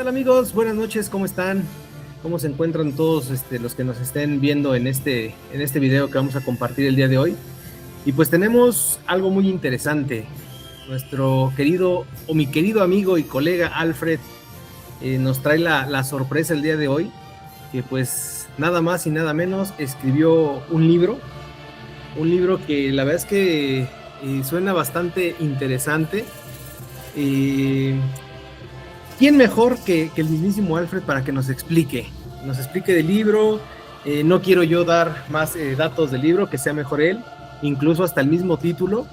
Hola amigos, buenas noches, ¿cómo están? ¿Cómo se encuentran todos los que nos estén viendo en este video que vamos a compartir el día de hoy? Y pues tenemos algo muy interesante. Nuestro querido, o mi querido amigo y colega Alfred, nos trae la sorpresa el día de hoy, que pues nada más y nada menos escribió un libro que la verdad es que suena bastante interesante. ¿Quién mejor que el mismísimo Alfred para que nos explique del libro? No quiero yo dar más datos del libro, que sea mejor él, incluso hasta el mismo título.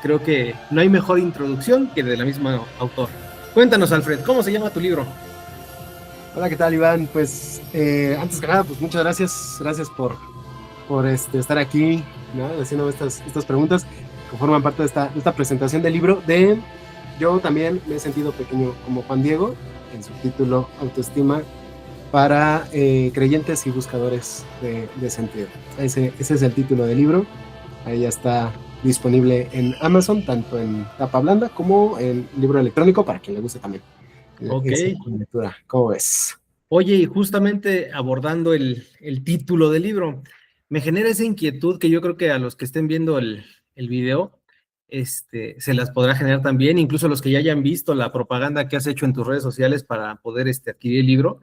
Creo que no hay mejor introducción que de la misma autor. Cuéntanos, Alfred, ¿cómo se llama tu libro? Hola, ¿qué tal, Iván? Pues antes que nada, pues muchas gracias por estar aquí, ¿no? Haciendo estas preguntas que forman parte de esta presentación del libro. Yo también me he sentido pequeño como Juan Diego, en su título Autoestima para creyentes y buscadores de sentido. Ese es el título del libro. Ahí ya está disponible en Amazon, tanto en tapa blanda como en libro electrónico, para quien le guste también Ok. esa lectura. ¿Cómo ves? Oye, y justamente abordando el título del libro, me genera esa inquietud que yo creo que a los que estén viendo el video, se las podrá generar también, incluso los que ya hayan visto la propaganda que has hecho en tus redes sociales para poder adquirir el libro.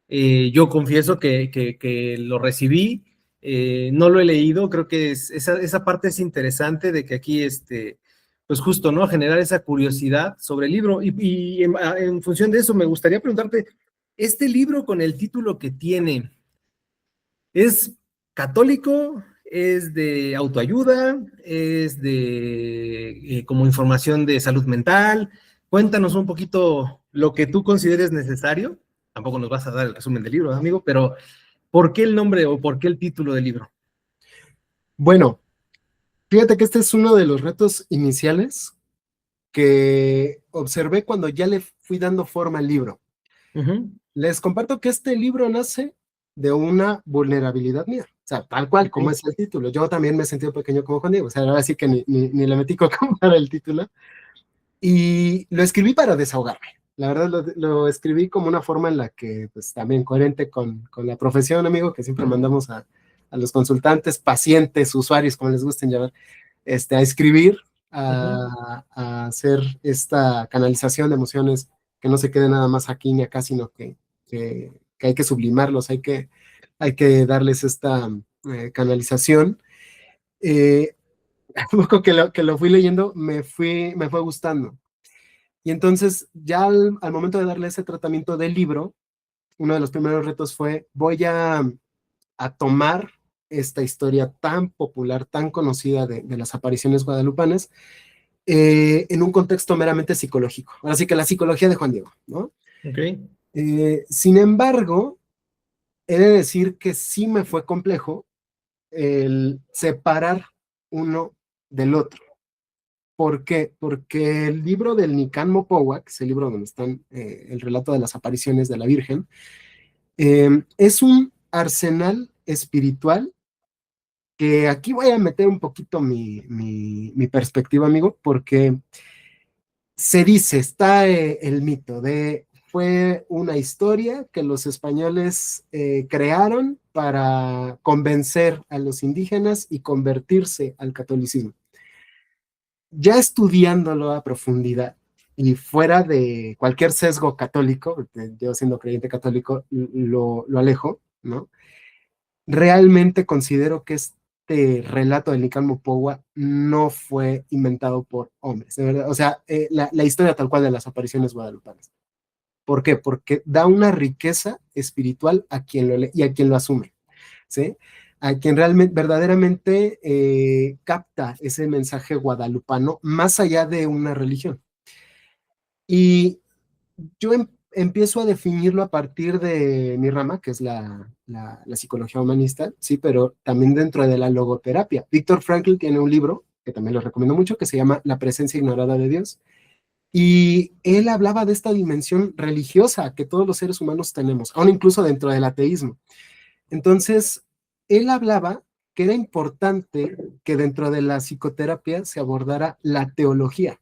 Yo confieso que lo recibí, no lo he leído, creo que esa parte es interesante de que aquí, pues justo, ¿no? Generar esa curiosidad sobre el libro. Y en función de eso, me gustaría preguntarte, este libro con el título que tiene, ¿es católico? ¿Es de autoayuda? ¿Es de como información de salud mental? Cuéntanos un poquito lo que tú consideres necesario. Tampoco nos vas a dar el resumen del libro, amigo, pero ¿por qué el nombre o por qué el título del libro? Bueno, fíjate que este es uno de los retos iniciales que observé cuando ya le fui dando forma al libro. Ujú. Les comparto que este libro nace de una vulnerabilidad mía, o sea, tal cual como Ok. es el título. Yo también me he sentido pequeño como Juan Diego, o sea, ahora sí que ni le metí coco para el título. Y lo escribí para desahogarme. La verdad lo escribí como una forma en la que, pues también coherente con la profesión, amigo, que siempre mandamos a los consultantes, pacientes, usuarios, como les gusten llamar, a escribir, Ujú. a hacer esta canalización de emociones que no se quede nada más aquí ni acá, sino que hay que sublimarlos, hay que darles esta canalización. Eh, un poco que lo fui leyendo, me fue gustando. Y entonces, ya al momento de darle ese tratamiento del libro, uno de los primeros retos fue, voy a tomar esta historia tan popular, tan conocida de las apariciones guadalupanas, en un contexto meramente psicológico. Así que la psicología de Juan Diego, ¿no? Ok. Sin embargo, he de decir que sí me fue complejo el separar uno del otro. ¿Por qué? Porque el libro del Nican Mopowa, que es el libro donde están el relato de las apariciones de la Virgen, es un arsenal espiritual que aquí voy a meter un poquito mi perspectiva, amigo, porque se dice, está el mito de fue una historia que los españoles crearon para convencer a los indígenas y convertirse al catolicismo. Ya estudiándolo a profundidad y fuera de cualquier sesgo católico, yo siendo creyente católico lo alejo, ¿no? Realmente considero que este relato de Nican Mopowa no fue inventado por hombres, de verdad. O sea, la historia tal cual de las apariciones guadalupanas. ¿Por qué? Porque da una riqueza espiritual a quien lo lee y a quien lo asume, ¿sí? A quien realmente, verdaderamente capta ese mensaje guadalupano más allá de una religión. Y yo empiezo a definirlo a partir de mi rama, que es la psicología humanista, sí, pero también dentro de la logoterapia. Víctor Frankl tiene un libro, que también lo recomiendo mucho, que se llama La presencia ignorada de Dios. Y él hablaba de esta dimensión religiosa que todos los seres humanos tenemos, aún incluso dentro del ateísmo. Entonces, él hablaba que era importante que dentro de la psicoterapia se abordara la teología.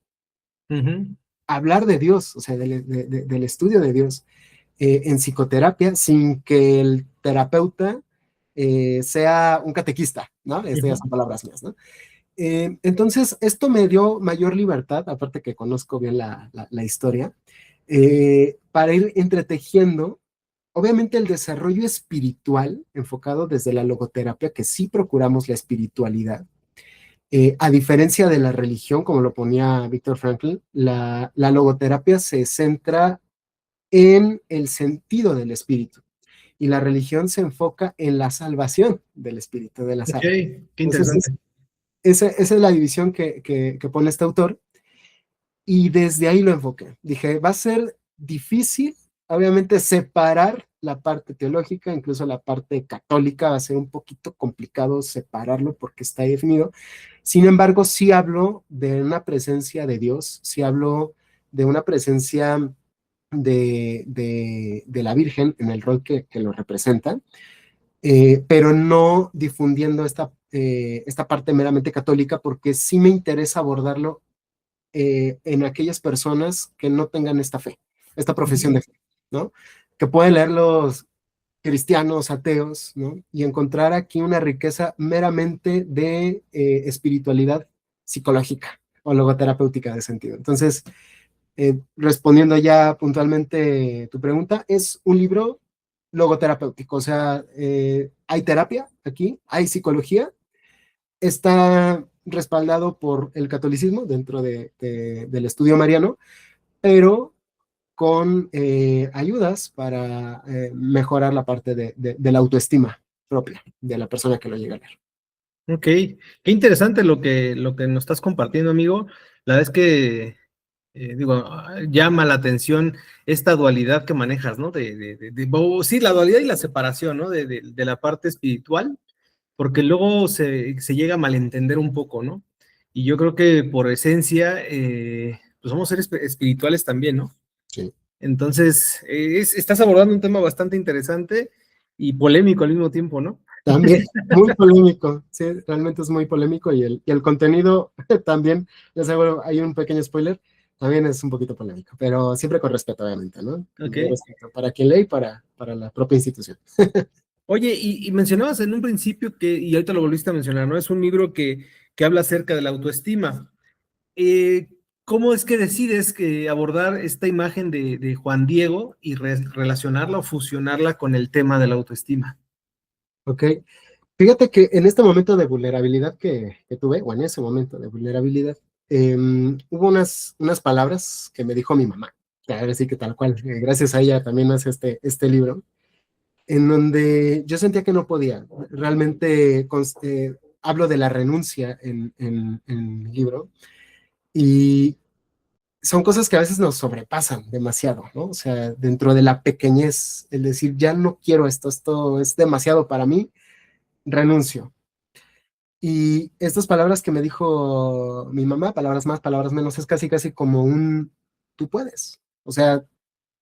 Ujú. hablar de Dios, o sea, del estudio de Dios en psicoterapia sin que el terapeuta sea un catequista, ¿no? Ya Ujú. son palabras mías, ¿no? Entonces, esto me dio mayor libertad, aparte que conozco bien la historia, para ir entretejiendo, obviamente, el desarrollo espiritual enfocado desde la logoterapia, que sí procuramos la espiritualidad. A diferencia de la religión, como lo ponía Víctor Frankl, la logoterapia se centra en el sentido del espíritu y la religión se enfoca en la salvación del espíritu, de las Ok, almas. qué Entonces, interesante. esa es la división que pone este autor y desde ahí lo enfoqué. Dije, va a ser difícil, obviamente, separar la parte teológica, incluso la parte católica, va a ser un poquito complicado separarlo porque está ahí definido. Sin embargo, sí hablo de una presencia de Dios, sí hablo de una presencia de la Virgen en el rol que lo representa, pero no difundiendo esta parte meramente católica porque sí me interesa abordarlo en aquellas personas que no tengan esta fe, esta profesión de Ujú. fe, ¿no? Que pueden leer los cristianos, ateos, ¿no? Y encontrar aquí una riqueza meramente de espiritualidad psicológica o logoterapéutica de sentido. Entonces, respondiendo ya puntualmente tu pregunta, es un libro logoterapéutico, o sea, hay terapia aquí, hay psicología, está respaldado por el catolicismo dentro del estudio mariano, pero con ayudas para mejorar la parte de la autoestima propia de la persona que lo llega a leer. Ok, qué interesante lo que nos estás compartiendo, amigo. La verdad es que, digo, llama la atención esta dualidad que manejas, ¿no? Sí, la dualidad y la separación, ¿no? De la parte espiritual, porque luego se llega a malentender un poco, ¿no? Y yo creo que por esencia, pues somos seres espirituales también, ¿no? Sí. Entonces, estás abordando un tema bastante interesante y polémico al mismo tiempo, ¿no? También muy polémico, sí, realmente es muy polémico y el contenido también, ya seguro, hay un pequeño spoiler, también es un poquito polémico, pero siempre con respeto, obviamente, ¿no? Con Ok. todo respeto para quien lee y para la propia institución. Oye, y mencionabas en un principio que, y ahorita lo volviste a mencionar, ¿no? Es un libro que habla acerca de la autoestima. Eh, ¿Cómo es que decides que abordar esta imagen de Juan Diego y relacionarla o fusionarla con el tema de la autoestima? Ok, fíjate que en este momento de vulnerabilidad que tuve, o en ese momento de vulnerabilidad, hubo unas palabras que me dijo mi mamá, que ahora sí que tal cual, gracias a ella también hace este libro, en donde yo sentía que no podía. Realmente hablo de la renuncia en el libro y son cosas que a veces nos sobrepasan demasiado, ¿no? O sea, dentro de la pequeñez, el decir, ya no quiero esto es demasiado para mí, renuncio. Y estas palabras que me dijo mi mamá, palabras más, palabras menos, es casi, casi como un, tú puedes. O sea,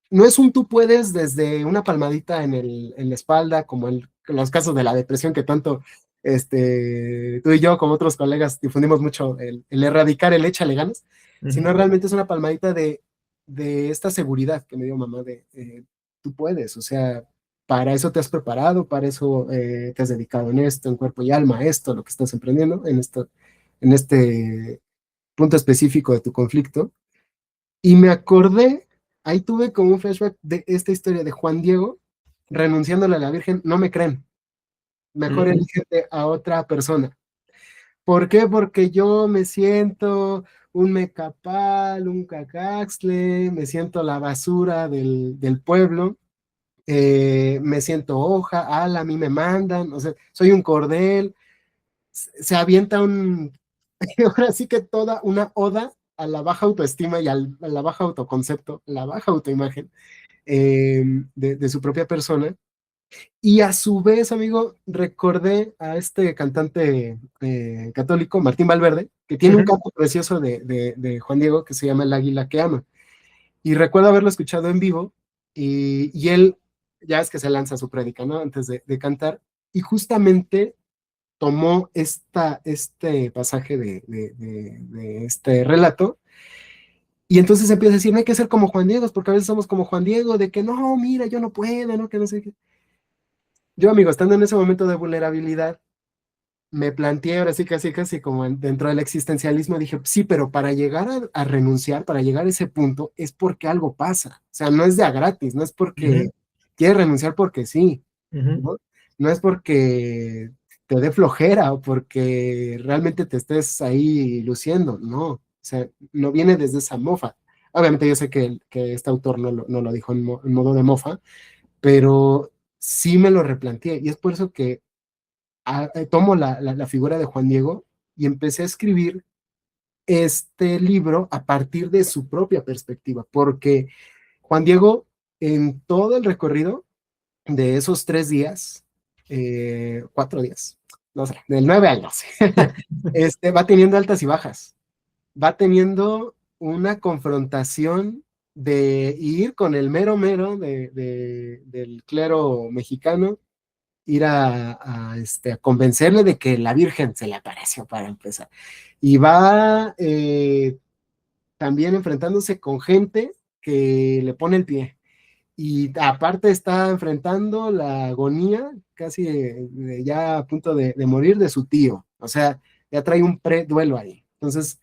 no es un tú puedes desde una palmadita en la espalda, como en los casos de la depresión que tanto tú y yo, como otros colegas, difundimos mucho el erradicar el échale ganas, sino Ujú. realmente es una palmadita de esta seguridad que me dio mamá de tú puedes, o sea, para eso te has preparado, para eso te has dedicado en esto, en cuerpo y alma, a esto, lo que estás emprendiendo, en este punto específico de tu conflicto. Y me acordé, ahí tuve como un flashback de esta historia de Juan Diego renunciándole a la Virgen. No me creen, mejor Ujú. elígete a otra persona. ¿Por qué? Porque yo me siento un mecapal, un cacaxle, me siento la basura del pueblo, me siento hoja, a mí me mandan, o sea, soy un cordel, se avienta ahora sí que toda una oda a la baja autoestima y a la baja autoconcepto, la baja autoimagen de su propia persona. Y a su vez, amigo, recordé a este cantante católico, Martín Valverde, que tiene un Ujú. canto precioso de Juan Diego que se llama El Águila que ama. Y recuerdo haberlo escuchado en vivo y él, ya es que se lanza su prédica, ¿no? Antes de cantar. Y justamente tomó este pasaje de este relato Y entonces empieza a decir, no hay que ser como Juan Diego, porque a veces somos como Juan Diego, de que no, mira, yo no puedo, no, que no sé qué. Yo, amigo, estando en ese momento de vulnerabilidad, me planteé ahora sí, casi, casi como dentro del existencialismo, dije, sí, pero para llegar a renunciar, para llegar a ese punto, es porque algo pasa. O sea, no es de a gratis, no es porque Ujú, quieres renunciar porque sí, ujú, ¿no? No es porque te dé flojera o porque realmente te estés ahí luciendo, no. O sea, no viene desde esa mofa. Obviamente yo sé que este autor no lo dijo en modo de mofa, pero sí me lo replanteé y es por eso que tomo la figura de Juan Diego y empecé a escribir este libro a partir de su propia perspectiva, porque Juan Diego en todo el recorrido de esos 3 días, 4 días, no sé, del 9 al 12, va teniendo altas y bajas, va teniendo una confrontación de ir con el mero mero del clero mexicano, ir a convencerle de que la Virgen se le apareció para empezar. Y va también enfrentándose con gente que le pone el pie. Y aparte está enfrentando la agonía, casi ya a punto de morir de su tío. O sea, ya trae un pre-duelo ahí. Entonces,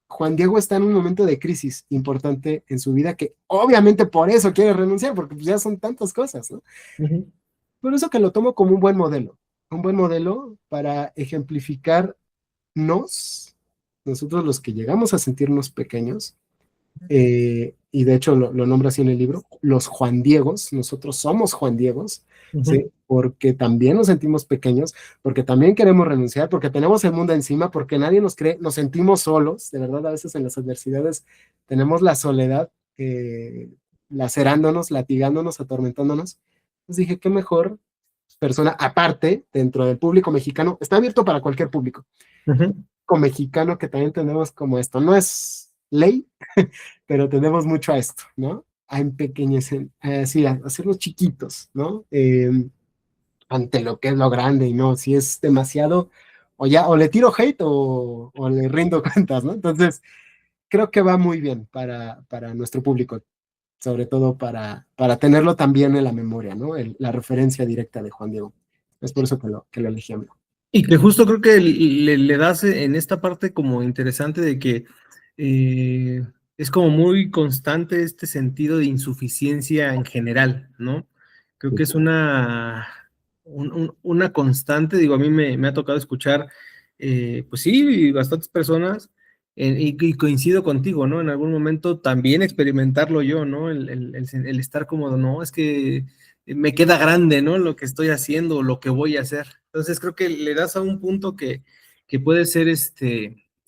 Juan Diego está en un momento de crisis importante en su vida que obviamente por eso quiere renunciar, porque pues ya son tantas cosas, ¿no? ujú, Por eso que lo tomo como un buen modelo para ejemplificar nosotros los que llegamos a sentirnos pequeños, y de hecho lo nombra así en el libro, los Juan Diegos, nosotros somos Juan Diegos, ujú, ¿sí? Porque también nos sentimos pequeños, porque también queremos renunciar, porque tenemos el mundo encima, porque nadie nos cree, nos sentimos solos, de verdad a veces en las adversidades tenemos la soledad lacerándonos, latigándonos, atormentándonos. Entonces dije, qué mejor persona, aparte, dentro del público mexicano, está abierto para cualquier público, ujú, como mexicano que también tenemos como esto, no es ley, pero tenemos mucho a esto, ¿no? A empequeñecer, sí, a hacerlos chiquitos, ¿no? Ante lo que es lo grande y no, si es demasiado, o ya, o le tiro hate o le rindo cuentas, ¿no? Entonces, creo que va muy bien para nuestro público, sobre todo para tenerlo también en la memoria, ¿no? La referencia directa de Juan Diego. Es por eso que lo elegí, amigo. y que justo creo que le das en esta parte como interesante de que eh, es como muy constante este sentido de insuficiencia en general, ¿no? Creo que es una constante, digo, a mí me ha tocado escuchar, pues sí, bastantes personas, y coincido contigo, ¿no? En algún momento también experimentarlo yo, ¿no? El estar como, no, es que me queda grande, ¿no? Lo que estoy haciendo, lo que voy a hacer. Entonces creo que le das a un punto que puede ser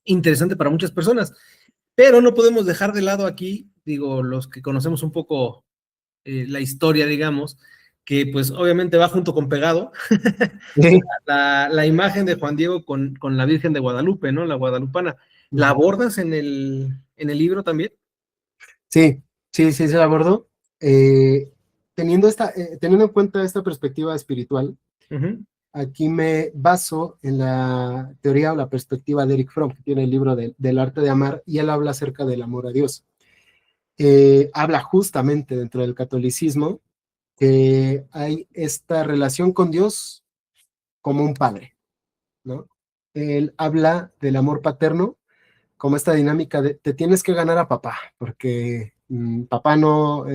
interesante para muchas personas, pero no podemos dejar de lado aquí, digo, los que conocemos un poco la historia, digamos, que pues obviamente va junto con pegado, Sí, la imagen de Juan Diego con la Virgen de Guadalupe, ¿no? La guadalupana. ¿La abordas en el libro también? sí, sí, sí, se la abordó. Teniendo en cuenta esta perspectiva espiritual, Ujú, aquí me baso en la teoría o la perspectiva de Eric Fromm, que tiene el libro del arte de amar, y él habla acerca del amor a Dios. Habla justamente dentro del catolicismo que hay esta relación con Dios como un padre, ¿no? Él habla del amor paterno como esta dinámica de te tienes que ganar a papá, porque papá no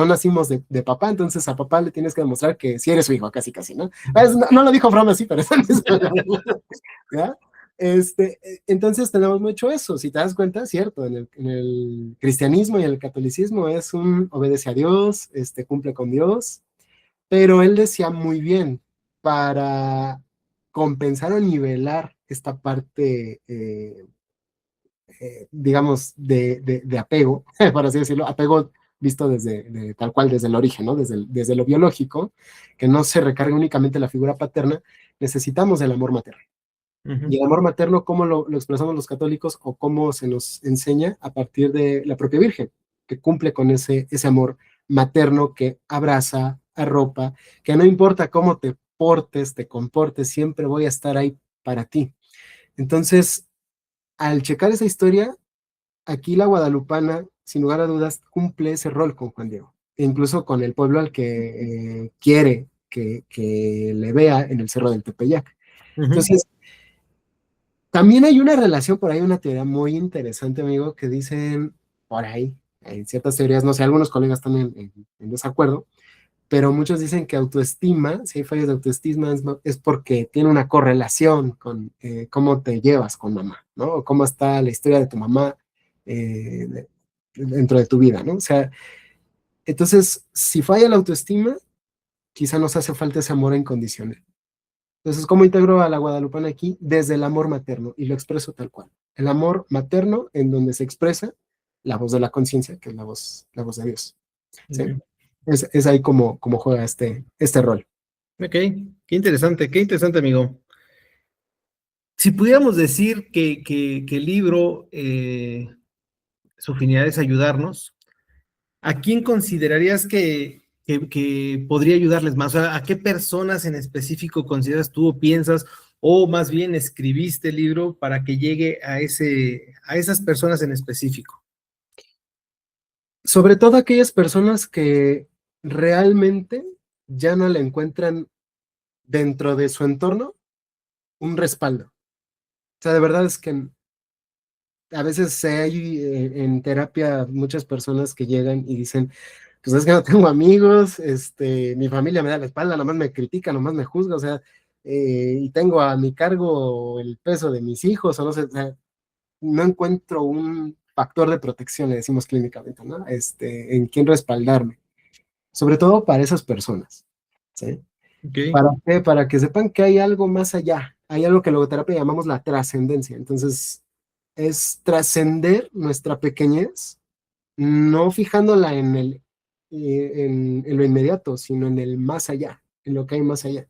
nacimos de papá, entonces a papá le tienes que demostrar que sí eres su hijo, casi, casi, ¿no? No lo dijo Fromm así, pero es el mismo, ¿ya? Entonces tenemos mucho eso, si te das cuenta, cierto, en el cristianismo y en el catolicismo es un obedece a Dios, cumple con Dios, pero él decía muy bien, para compensar o nivelar esta parte digamos, de apego, por así decirlo, apego visto tal cual desde el origen, ¿no? Desde lo biológico, que no se recarga únicamente la figura paterna, necesitamos el amor materno. ujú, Y el amor materno, ¿cómo lo expresamos los católicos o cómo se nos enseña a partir de la propia Virgen, que cumple con ese amor materno que abraza, arropa, que no importa cómo te portes, te comportes, siempre voy a estar ahí para ti. Entonces, al checar esa historia, aquí la guadalupana, sin lugar a dudas, cumple ese rol con Juan Diego, e incluso con el pueblo al que quiere que le vea en el Cerro del Tepeyac. Ujú. Entonces, también hay una relación por ahí, una teoría muy interesante, amigo, que dicen por ahí, en ciertas teorías, no sé, algunos colegas están en desacuerdo, pero muchos dicen que autoestima, si hay fallos de autoestima, es porque tiene una correlación con cómo te llevas con mamá, ¿no? O cómo está la historia de tu mamá dentro de tu vida, ¿no? O sea, entonces, si falla la autoestima, quizá nos hace falta ese amor incondicional. Entonces, ¿cómo integro a la guadalupana aquí? Desde el amor materno, y lo expreso tal cual. El amor materno en donde se expresa la voz de la conciencia, que es la voz de Dios. ¿Sí? Ok. Es ahí como juega este rol. Ok, qué interesante, amigo. Si pudiéramos decir que el libro, su finalidad es ayudarnos, ¿a quién considerarías que podría ayudarles más? O sea, ¿a qué personas en específico consideras tú o piensas, o más bien escribiste el libro para que llegue a esas personas en específico? Sobre todo aquellas personas que realmente ya no le encuentran dentro de su entorno un respaldo. O sea, de verdad es que a veces hay en terapia muchas personas que llegan y dicen, pues es que no tengo amigos, mi familia me da la espalda, nomás me critica, nomás me juzga, o sea, y tengo a mi cargo el peso de mis hijos, o no sé, o sea, no encuentro un factor de protección, le decimos clínicamente, ¿no? En quién respaldarme, sobre todo para esas personas, ¿sí? Ok. ¿Para qué? Para que sepan que hay algo más allá, hay algo que en logoterapia llamamos la trascendencia, entonces es trascender nuestra pequeñez, no fijándola en lo inmediato, sino en el más allá, en lo que hay más allá.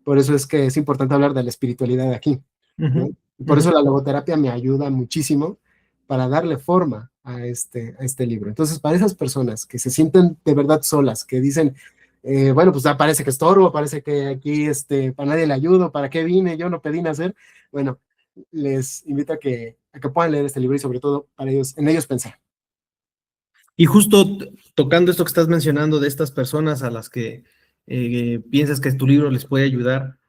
Por eso es que es importante hablar de la espiritualidad aquí, ¿no? Ujú, Y por ujú. eso la logoterapia me ayuda muchísimo para darle forma a este libro. Entonces, para esas personas que se sienten de verdad solas, que dicen, bueno, pues parece que estorbo, parece que aquí para nadie le ayudo, ¿para qué vine? Yo no pedí nacer. Bueno, les invito a que puedan leer este libro y sobre todo para ellos, en ellos pensar. Y justo tocando esto que estás mencionando de estas personas a las que piensas que tu libro les puede ayudar,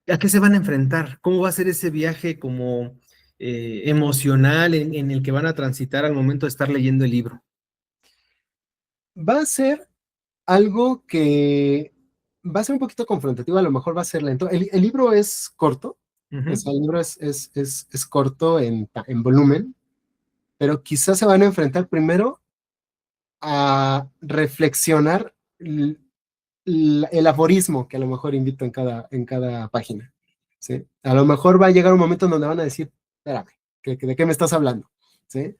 ¿a qué se van a enfrentar? ¿Cómo va a ser ese viaje como emocional en el que van a transitar al momento de estar leyendo el libro? Va a ser algo que va a ser un poquito confrontativo, a lo mejor va a ser lento. El libro es corto, o Ujú, sea, el libro es corto en volumen, pero quizás se van a enfrentar primero a reflexionar el aforismo que a lo mejor invito en cada página. ¿Sí? A lo mejor va a llegar un momento en donde van a decir, espérame, ¿de qué me estás hablando? ¿Sí?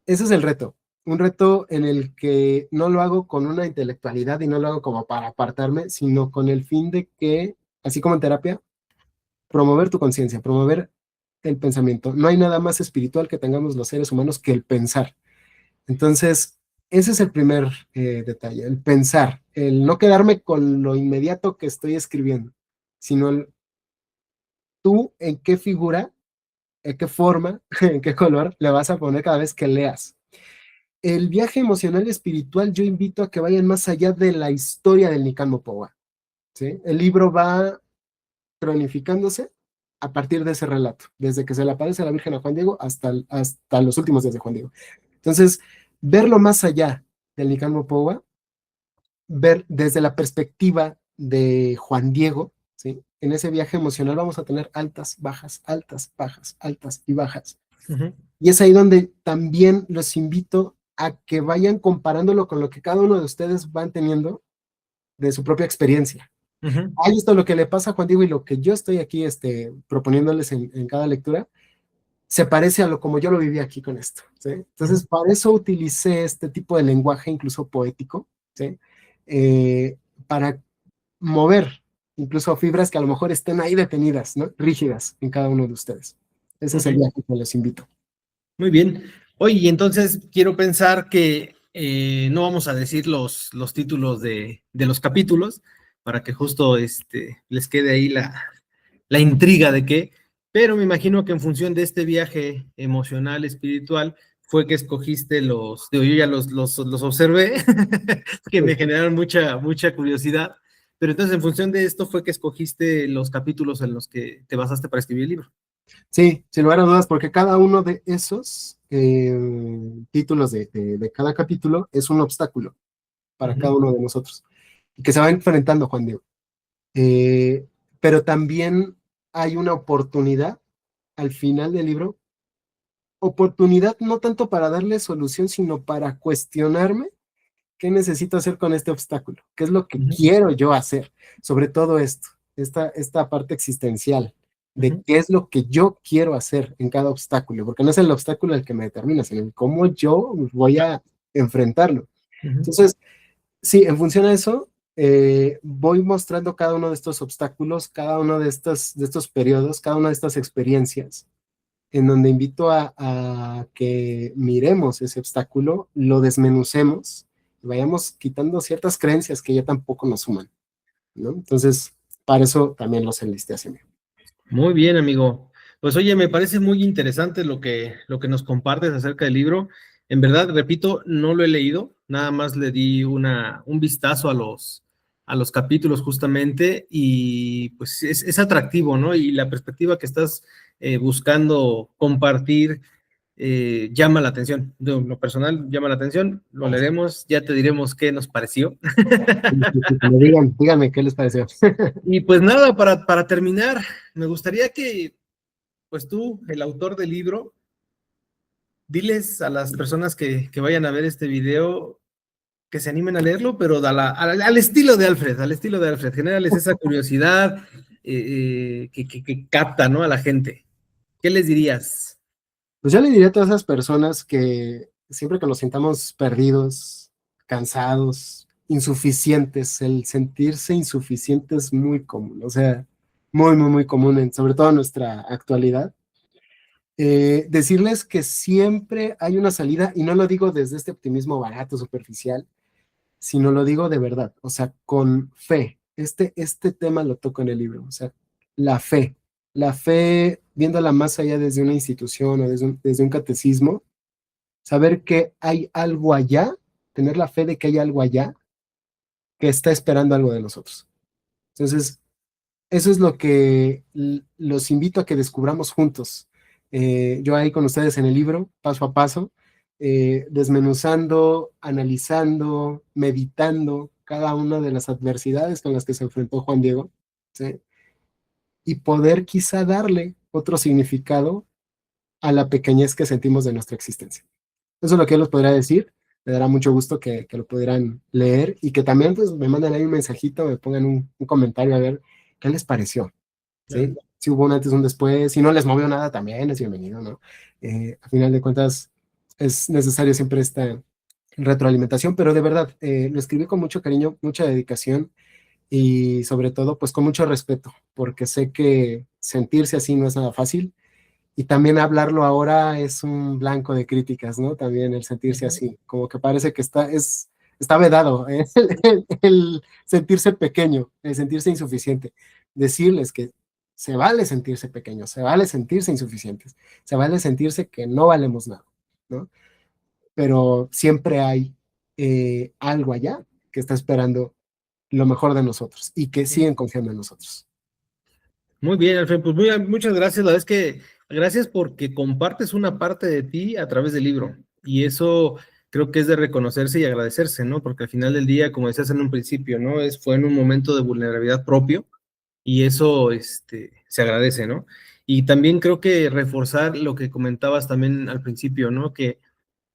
Ese es el reto. Un reto en el que no lo hago con una intelectualidad y no lo hago como para apartarme, sino con el fin de que, así como en terapia, promover tu conciencia, promover el pensamiento. No hay nada más espiritual que tengamos los seres humanos que el pensar. Entonces, ese es el primer detalle, el pensar, el no quedarme con lo inmediato que estoy escribiendo, sino tú en qué figura, en qué forma, en qué color le vas a poner cada vez que leas. El viaje emocional y espiritual, yo invito a que vayan más allá de la historia del Nican Mopoa, ¿sí? El libro va cronificándose a partir de ese relato, desde que se le aparece a la Virgen a Juan Diego hasta los últimos días de Juan Diego. Entonces, verlo más allá del Nican Mopoa, ver desde la perspectiva de Juan Diego, ¿sí? En ese viaje emocional vamos a tener altas, bajas, altas, bajas, altas y bajas. ujú, Y es ahí donde también los invito a que vayan comparándolo con lo que cada uno de ustedes van teniendo de su propia experiencia. ujú. Ahí está lo que le pasa a Juan Diego y lo que yo estoy aquí proponiéndoles en cada lectura, se parece a lo como yo lo viví aquí con esto. ¿Sí? Ujú. Entonces, para eso utilicé este tipo de lenguaje, incluso poético, ¿sí? Eh, para mover incluso fibras que a lo mejor estén ahí detenidas, ¿no? Rígidas en cada uno de ustedes. Ese es Ok, el viaje que les invito. muy bien. Oye, y entonces quiero pensar que no vamos a decir los títulos de los capítulos para que justo les quede ahí la intriga de qué. pero me imagino que en función de este viaje emocional, espiritual, fue que escogiste digo, yo ya los observé, que me generaron mucha curiosidad, pero entonces en función de esto fue que escogiste los capítulos en los que te basaste para escribir el libro. Sí, sin lugar a dudas, porque cada uno de esos títulos de cada capítulo es un obstáculo para cada Ujú, uno de nosotros, y que se va enfrentando, Juan Diego. Eh, pero también hay una oportunidad al final del libro, oportunidad no tanto para darle solución, sino para cuestionarme qué necesito hacer con este obstáculo, qué es lo que ujú, quiero yo hacer, sobre todo esto, esta parte existencial de ujú, qué es lo que yo quiero hacer en cada obstáculo, porque no es el obstáculo el que me determina, sino el cómo yo voy a enfrentarlo. ujú. Entonces, sí, en función a eso, voy mostrando cada uno de estos obstáculos, cada uno de estos periodos, cada una de estas experiencias, en donde invito a que miremos ese obstáculo, lo desmenucemos y vayamos quitando ciertas creencias que ya tampoco nos suman, ¿no? Entonces, para eso también los enlisté así. Muy bien, amigo. Pues oye, me parece muy interesante lo que nos compartes acerca del libro. En verdad, repito, no lo he leído, nada más le di un vistazo a los capítulos justamente y pues es atractivo, ¿no? Y la perspectiva que estás buscando compartir llama la atención. De lo personal llama la atención, lo leeremos, ya te diremos qué nos pareció. Díganme qué les pareció. Y pues nada, para terminar, me gustaría que pues tú, el autor del libro, diles a las personas que vayan a ver este video que se animen a leerlo, pero al estilo de Alfred, al estilo de Alfred, generarles esa curiosidad que capta, ¿no? A la gente. ¿Qué les dirías? Pues yo le diría a todas esas personas que siempre que nos sintamos perdidos, cansados, insuficientes, el sentirse insuficiente es muy común, o sea, muy común, sobre todo en nuestra actualidad. Decirles que siempre hay una salida, y no lo digo desde este optimismo barato, superficial, sino lo digo de verdad, o sea, con fe. Este tema lo toco en el libro, o sea, la fe. La fe, viéndola más allá desde una institución o desde un catecismo, saber que hay algo allá, tener la fe de que hay algo allá que está esperando algo de nosotros. Entonces, eso es lo que los invito a que descubramos juntos. Yo ahí con ustedes en el libro, paso a paso, desmenuzando, analizando, meditando cada una de las adversidades con las que se enfrentó Juan Diego, ¿sí? Y poder quizá darle otro significado a la pequeñez que sentimos de nuestra existencia. Eso es lo que yo les podría decir. Me dará mucho gusto que lo pudieran leer y que también pues, me manden ahí un mensajito, me pongan un comentario a ver qué les pareció. ¿Sí? Si hubo un antes, un después, si no les movió nada también es bienvenido, ¿no? A final de cuentas es necesario siempre esta retroalimentación, pero de verdad, lo escribí con mucho cariño, mucha dedicación y sobre todo pues con mucho respeto, porque sé que sentirse así no es nada fácil y también hablarlo ahora es un blanco de críticas, ¿no? También el sentirse así, como que parece que está vedado, el sentirse pequeño, el sentirse insuficiente. Decirles que se vale sentirse pequeño, se vale sentirse insuficientes, se vale sentirse que no valemos nada, ¿no? Pero siempre hay algo allá que está esperando lo mejor de nosotros y que siguen confiando en nosotros. Muy bien, Alfred, pues muchas gracias. La verdad es que gracias porque compartes una parte de ti a través del libro. Y eso creo que es de reconocerse y agradecerse, ¿no? Porque al final del día, como decías en un principio, ¿no? Fue en un momento de vulnerabilidad propio y eso se agradece, ¿no? Y también creo que reforzar lo que comentabas también al principio, ¿no? Que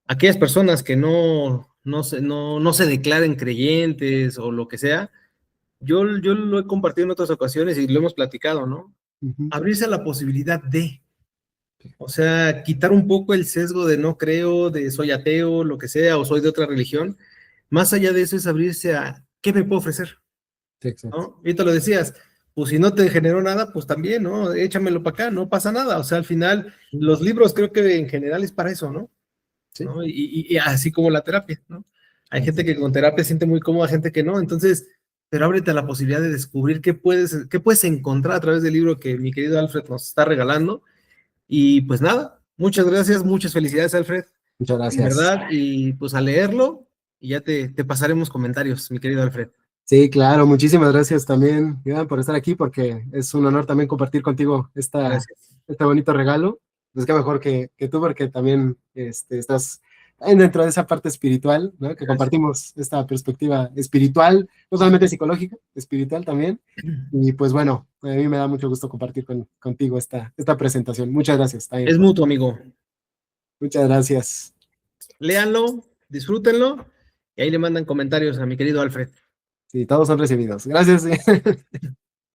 aquellas personas que no se declaren creyentes o lo que sea, yo lo he compartido en otras ocasiones y lo hemos platicado, ¿no? Uh -huh. Abrirse a la posibilidad o sea, quitar un poco el sesgo de no creo, de soy ateo, lo que sea, o soy de otra religión. Más allá de eso es abrirse a qué me puedo ofrecer, Sí, exacto. ¿no? Y te lo decías, pues si no te generó nada, pues también, ¿no? Échamelo para acá, no pasa nada. O sea, al final, los libros creo que en general es para eso, ¿no? Sí. Y así como la terapia, ¿no? Hay gente Exacto. que con terapia siente muy cómoda, gente que no. Entonces, pero ábrete a la posibilidad de descubrir qué puedes encontrar a través del libro que mi querido Alfred nos está regalando. Y pues nada, muchas gracias, muchas felicidades, Alfred, Muchas en gracias. verdad, y pues a leerlo y ya te pasaremos comentarios, mi querido Alfred. Sí, claro, muchísimas gracias también, Iván, por estar aquí, porque es un honor también compartir contigo Gracias. este bonito regalo. Pues qué mejor que tú, porque también estás dentro de esa parte espiritual, ¿no? Que Gracias. compartimos esta perspectiva espiritual, no solamente psicológica, espiritual también. Y pues bueno, a mí me da mucho gusto compartir contigo esta presentación. Muchas gracias también. Es mutuo, amigo. Muchas gracias. Léanlo, disfrútenlo y ahí le mandan comentarios a mi querido Alfred. Sí, todos son recibidos. Gracias.